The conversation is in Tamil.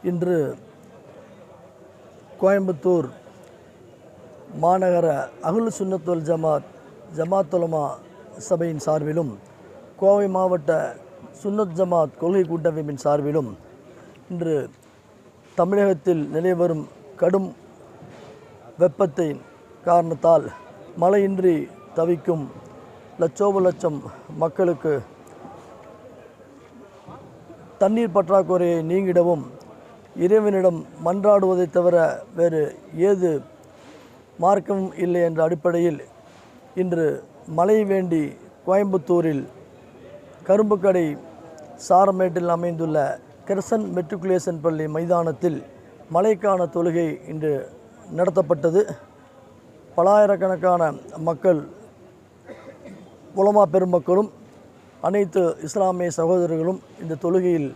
இன்று கோயம்புத்தூர் மாநகர அஹ்லு சுன்னத் வல் ஜமாத் உலமா சபையின் சார்பிலும் கோவை மாவட்ட சுன்னத் ஜமாத் கொள்கை கூட்டமைப்பின் சார்பிலும் இன்று தமிழகத்தில் நிலைவரும் கடும் வெப்பத்தின் காரணத்தால் மழையின்றி தவிக்கும் லட்சோப லட்சம் மக்களுக்கு தண்ணீர் பற்றாக்குறையை நீங்கிடவும் இறைவனிடம் மன்றாடுவதை தவிர வேறு ஏது மார்க்கமும் இல்லை என்ற அடிப்படையில் இன்று மழை வேண்டி கோயம்புத்தூரில் கரும்புக்கடை சாரமேட்டில் அமைந்துள்ள கிரசன் மெட்ரிகுலேஷன் பள்ளி மைதானத்தில் மழைக்கான தொழுகை இன்று நடத்தப்பட்டது. பலாயிரக்கணக்கான மக்கள், உலமா பெருமக்களும் அனைத்து இஸ்லாமிய சகோதரர்களும் இந்த தொழுகையில்